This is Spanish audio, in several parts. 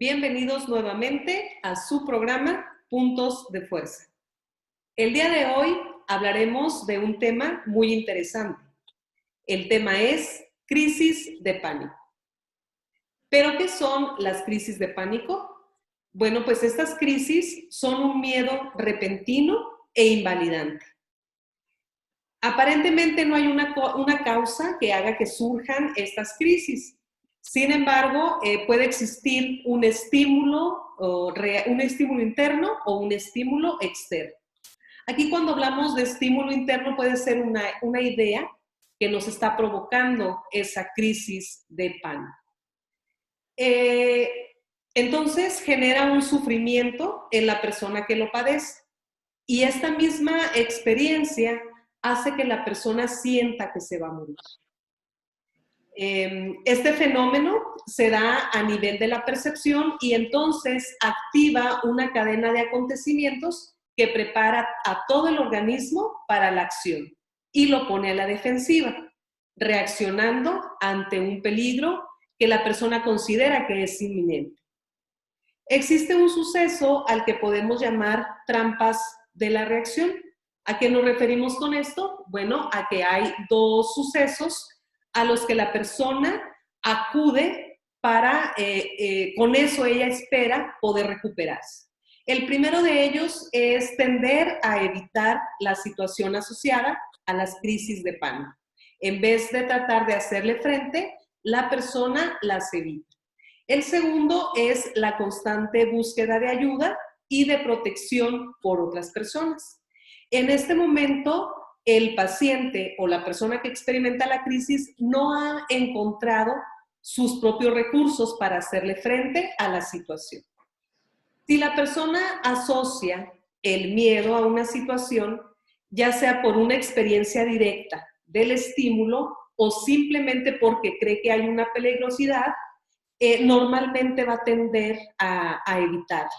Bienvenidos nuevamente a su programa Puntos de Fuerza. El día de hoy hablaremos de un tema muy interesante. El tema es crisis de pánico. ¿Pero qué son las crisis de pánico? Bueno, pues estas crisis son un miedo repentino e invalidante. Aparentemente no hay una causa que haga que surjan estas crisis. Sin embargo, puede existir un estímulo interno o un estímulo externo. Aquí cuando hablamos de estímulo interno puede ser una idea que nos está provocando esa crisis de pánico. Entonces genera un sufrimiento en la persona que lo padece. Y esta misma experiencia hace que la persona sienta que se va a morir. Este fenómeno se da a nivel de la percepción y entonces activa una cadena de acontecimientos que prepara a todo el organismo para la acción y lo pone a la defensiva, reaccionando ante un peligro que la persona considera que es inminente. Existe un suceso al que podemos llamar trampas de la reacción. ¿A qué nos referimos con esto? Bueno, a que hay dos sucesos a los que la persona acude para, con eso ella espera poder recuperarse. El primero de ellos es tender a evitar la situación asociada a las crisis de pánico. En vez de tratar de hacerle frente, la persona las evita. El segundo es la constante búsqueda de ayuda y de protección por otras personas. En este momento, el paciente o la persona que experimenta la crisis no ha encontrado sus propios recursos para hacerle frente a la situación. Si la persona asocia el miedo a una situación, ya sea por una experiencia directa del estímulo o simplemente porque cree que hay una peligrosidad, normalmente va a tender a evitarla.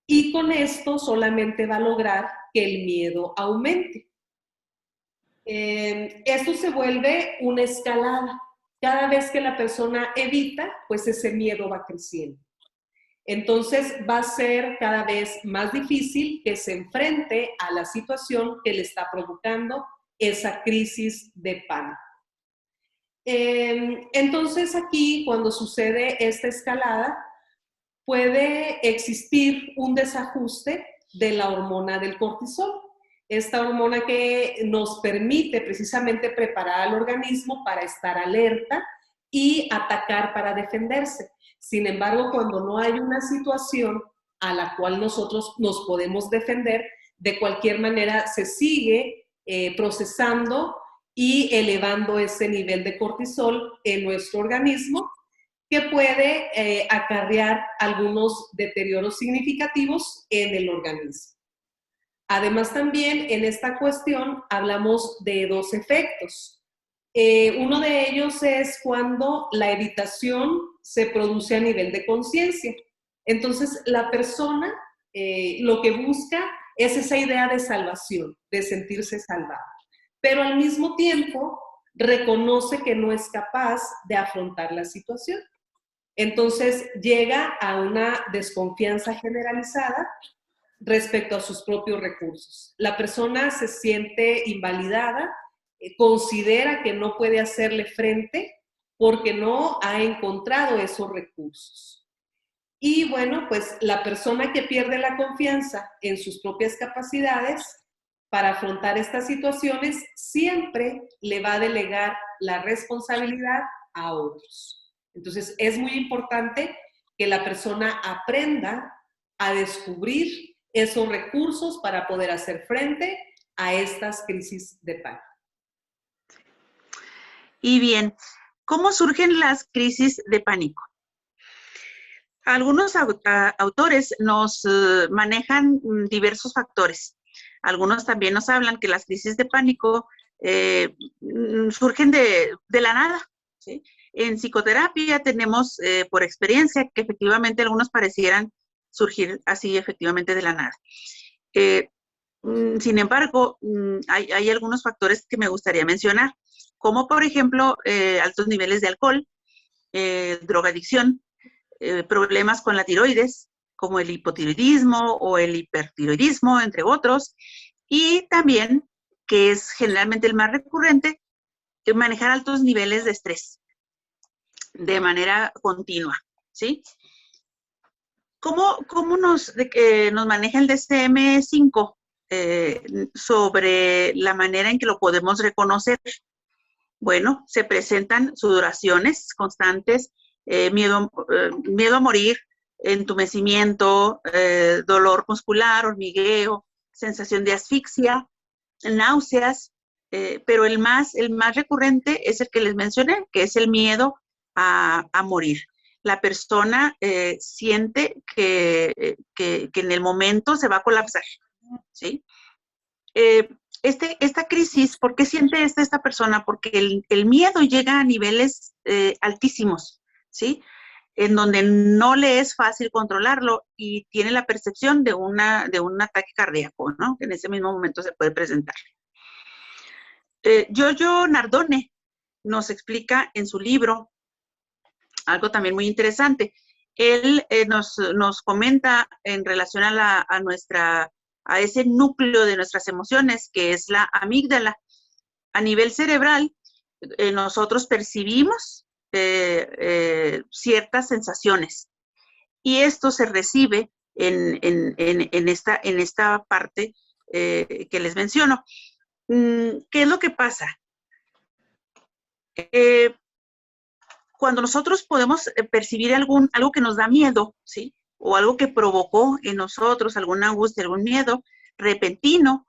Y con esto solamente va a lograr que el miedo aumente. Esto se vuelve una escalada. Cada vez que la persona evita, pues ese miedo va creciendo. Entonces va a ser cada vez más difícil que se enfrente a la situación que le está provocando esa crisis de pánico. Entonces aquí, cuando sucede esta escalada, puede existir un desajuste de la hormona del cortisol. Esta hormona que nos permite precisamente preparar al organismo para estar alerta y atacar para defenderse. Sin embargo, cuando no hay una situación a la cual nosotros nos podemos defender, de cualquier manera se sigue procesando y elevando ese nivel de cortisol en nuestro organismo, que puede acarrear algunos deterioros significativos en el organismo. Además, también en esta cuestión hablamos de dos efectos. Uno de ellos es cuando la evitación se produce a nivel de conciencia. Entonces, la persona lo que busca es esa idea de salvación, de sentirse salvada. Pero al mismo tiempo reconoce que no es capaz de afrontar la situación. Entonces llega a una desconfianza generalizada respecto a sus propios recursos. La persona se siente invalidada, considera que no puede hacerle frente porque no ha encontrado esos recursos. Y bueno, pues la persona que pierde la confianza en sus propias capacidades para afrontar estas situaciones siempre le va a delegar la responsabilidad a otros. Entonces, es muy importante que la persona aprenda a descubrir esos recursos para poder hacer frente a estas crisis de pánico. Y bien, ¿cómo surgen las crisis de pánico? Algunos autores nos manejan diversos factores. Algunos también nos hablan que las crisis de pánico surgen de la nada, ¿sí? En psicoterapia tenemos por experiencia que efectivamente algunos parecieran surgir así efectivamente de la nada. Sin embargo, hay algunos factores que me gustaría mencionar, como por ejemplo altos niveles de alcohol, drogadicción, problemas con la tiroides, como el hipotiroidismo o el hipertiroidismo, entre otros, y también, que es generalmente el más recurrente, manejar altos niveles de estrés de manera continua, ¿sí? ¿Cómo nos maneja el DSM-5 sobre la manera en que lo podemos reconocer? Bueno, se presentan sudoraciones constantes, miedo a morir, entumecimiento, dolor muscular, hormigueo, sensación de asfixia, náuseas, pero el más recurrente es el que les mencioné, que es el miedo a morir. La persona siente que en el momento se va a colapsar, ¿sí? Esta crisis, ¿por qué siente esta persona? Porque el miedo llega a niveles altísimos, ¿sí? En donde no le es fácil controlarlo y tiene la percepción de un ataque cardíaco, ¿no? Que en ese mismo momento se puede presentar. Giorgio Nardone nos explica en su libro algo también muy interesante. Él nos comenta en relación a ese núcleo de nuestras emociones, que es la amígdala. A nivel cerebral, nosotros percibimos ciertas sensaciones y esto se recibe en esta parte que les menciono. ¿Qué es lo que pasa? Cuando nosotros podemos percibir algo que nos da miedo, ¿sí? O algo que provocó en nosotros alguna angustia, algún miedo repentino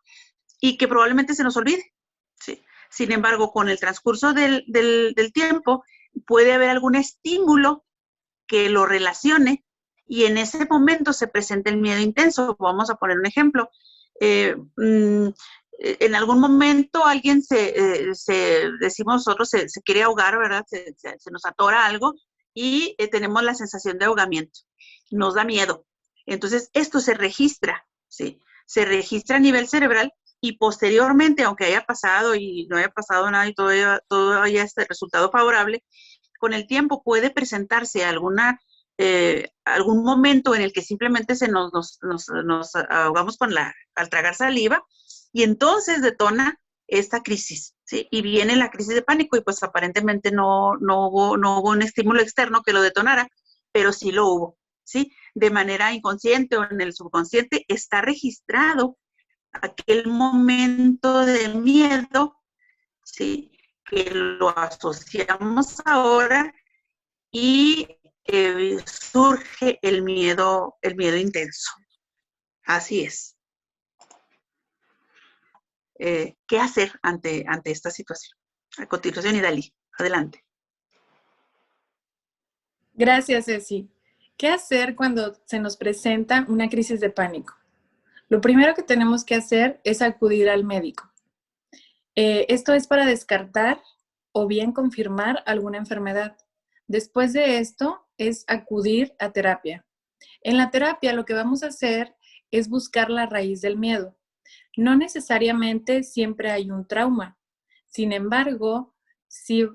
y que probablemente se nos olvide, ¿sí? Sin embargo, con el transcurso del tiempo puede haber algún estímulo que lo relacione y en ese momento se presenta el miedo intenso. Vamos a poner un ejemplo. En algún momento alguien decimos nosotros, se quiere ahogar, ¿verdad? Se nos atora algo y tenemos la sensación de ahogamiento. Nos da miedo. Entonces, esto se registra, ¿sí? Se registra a nivel cerebral y posteriormente, aunque haya pasado y no haya pasado nada y todo haya resultado favorable, con el tiempo puede presentarse algún momento en el que simplemente nos ahogamos al tragar saliva y entonces detona esta crisis, ¿sí? Y viene la crisis de pánico y pues aparentemente no hubo un estímulo externo que lo detonara, pero sí lo hubo, ¿sí? De manera inconsciente o en el subconsciente está registrado aquel momento de miedo, ¿sí? Que lo asociamos ahora y surge el miedo intenso. Así es. ¿Qué hacer ante esta situación? A continuación, Idalí, adelante. Gracias, Ceci. ¿Qué hacer cuando se nos presenta una crisis de pánico? Lo primero que tenemos que hacer es acudir al médico. Esto es para descartar o bien confirmar alguna enfermedad. Después de esto es acudir a terapia. En la terapia lo que vamos a hacer es buscar la raíz del miedo. No necesariamente siempre hay un trauma. Sin embargo, sí,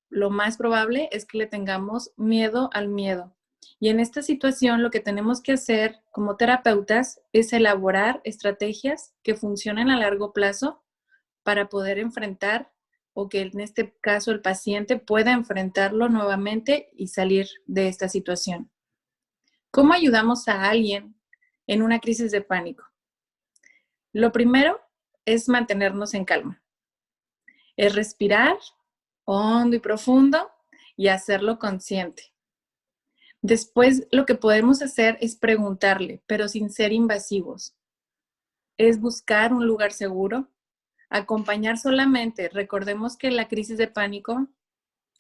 lo más probable es que le tengamos miedo al miedo. Y en esta situación lo que tenemos que hacer como terapeutas es elaborar estrategias que funcionen a largo plazo para poder enfrentar o que en este caso el paciente pueda enfrentarlo nuevamente y salir de esta situación. ¿Cómo ayudamos a alguien en una crisis de pánico? Lo primero es mantenernos en calma. Es respirar hondo y profundo y hacerlo consciente. Después, lo que podemos hacer es preguntarle, pero sin ser invasivos. Es buscar un lugar seguro, acompañar solamente. Recordemos que la crisis de pánico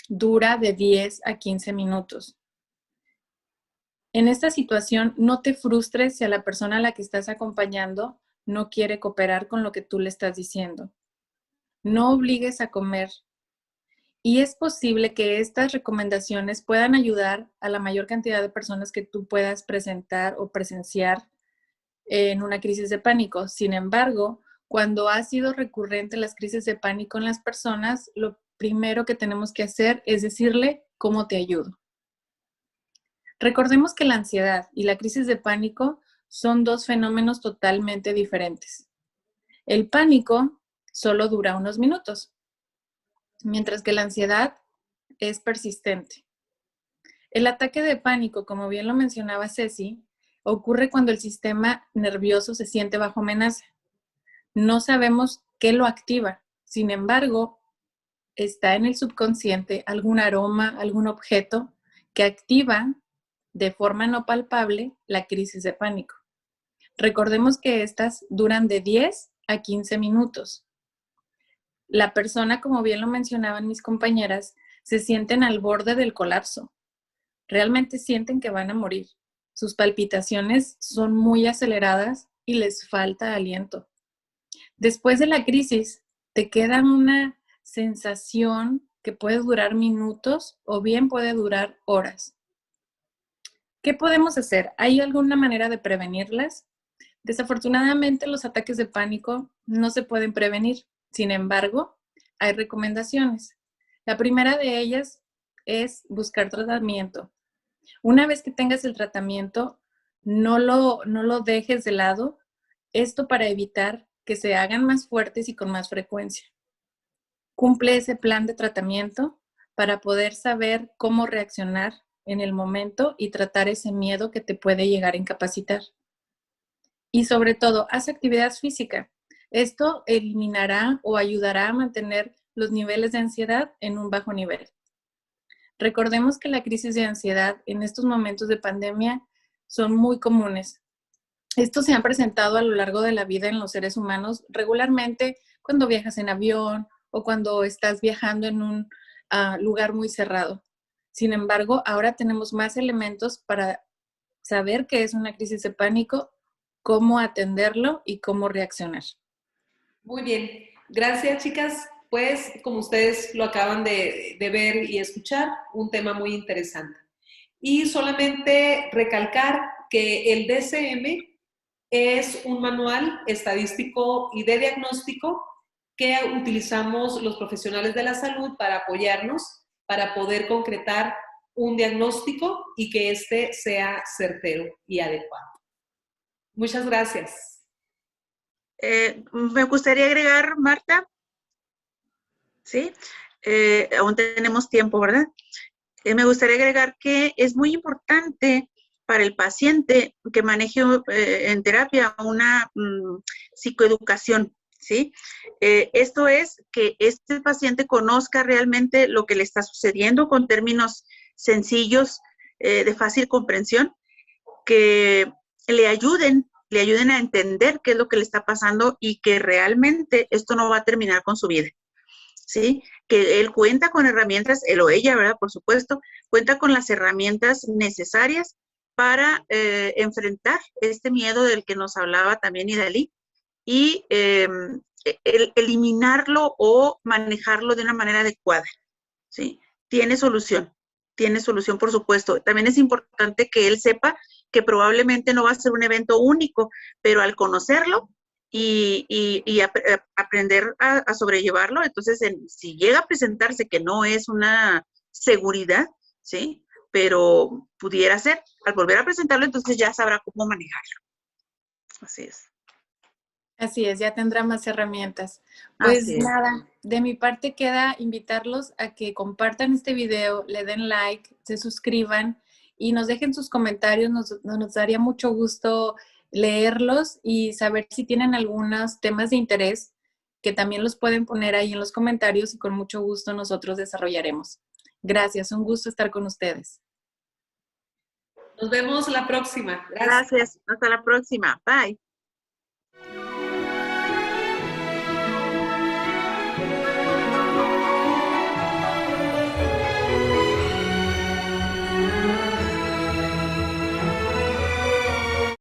dura de 10 a 15 minutos. En esta situación, no te frustres si a la persona a la que estás acompañando no quiere cooperar con lo que tú le estás diciendo. No obligues a comer. Y es posible que estas recomendaciones puedan ayudar a la mayor cantidad de personas que tú puedas presentar o presenciar en una crisis de pánico. Sin embargo, cuando ha sido recurrente las crisis de pánico en las personas, lo primero que tenemos que hacer es decirle cómo te ayudo. Recordemos que la ansiedad y la crisis de pánico son dos fenómenos totalmente diferentes. El pánico solo dura unos minutos, mientras que la ansiedad es persistente. El ataque de pánico, como bien lo mencionaba Ceci, ocurre cuando el sistema nervioso se siente bajo amenaza. No sabemos qué lo activa. Sin embargo, está en el subconsciente algún aroma, algún objeto que activa de forma no palpable la crisis de pánico. Recordemos que estas duran de 10 a 15 minutos. La persona, como bien lo mencionaban mis compañeras, se sienten al borde del colapso. Realmente sienten que van a morir. Sus palpitaciones son muy aceleradas y les falta aliento. Después de la crisis, te queda una sensación que puede durar minutos o bien puede durar horas. ¿Qué podemos hacer? ¿Hay alguna manera de prevenirlas? Desafortunadamente, los ataques de pánico no se pueden prevenir. Sin embargo, hay recomendaciones. La primera de ellas es buscar tratamiento. Una vez que tengas el tratamiento, no lo dejes de lado. Esto para evitar que se hagan más fuertes y con más frecuencia. Cumple ese plan de tratamiento para poder saber cómo reaccionar en el momento y tratar ese miedo que te puede llegar a incapacitar. Y sobre todo, haz actividad física. Esto eliminará o ayudará a mantener los niveles de ansiedad en un bajo nivel. Recordemos que la crisis de ansiedad en estos momentos de pandemia son muy comunes. Estos se han presentado a lo largo de la vida en los seres humanos regularmente cuando viajas en avión o cuando estás viajando en un lugar muy cerrado. Sin embargo, ahora tenemos más elementos para saber qué es una crisis de pánico, cómo atenderlo y cómo reaccionar. Muy bien, gracias chicas. Pues como ustedes lo acaban de ver y escuchar, un tema muy interesante. Y solamente recalcar que el DSM es un manual estadístico y de diagnóstico que utilizamos los profesionales de la salud para apoyarnos, para poder concretar un diagnóstico y que éste sea certero y adecuado. Muchas gracias. Me gustaría agregar, Marta, ¿sí? Aún tenemos tiempo, ¿verdad? Me gustaría agregar que es muy importante para el paciente que maneje en terapia una psicoeducación, ¿sí? Esto es que este paciente conozca realmente lo que le está sucediendo con términos sencillos, de fácil comprensión, que le ayuden a entender qué es lo que le está pasando y que realmente esto no va a terminar con su vida, ¿sí? Que él cuenta con herramientas, él o ella, ¿verdad? Por supuesto, cuenta con las herramientas necesarias para enfrentar este miedo del que nos hablaba también Idalí y eliminarlo o manejarlo de una manera adecuada, ¿sí? Tiene solución, por supuesto. También es importante que él sepa que probablemente no va a ser un evento único, pero al conocerlo y aprender a sobrellevarlo, entonces si llega a presentarse que no es una seguridad, ¿sí? Pero pudiera ser, al volver a presentarlo, entonces ya sabrá cómo manejarlo. Así es. Así es, ya tendrá más herramientas. Pues nada, de mi parte queda invitarlos a que compartan este video, le den like, se suscriban y nos dejen sus comentarios. Nos daría mucho gusto leerlos y saber si tienen algunos temas de interés que también los pueden poner ahí en los comentarios y con mucho gusto nosotros desarrollaremos. Gracias, un gusto estar con ustedes. Nos vemos la próxima. Gracias. Hasta la próxima. Bye.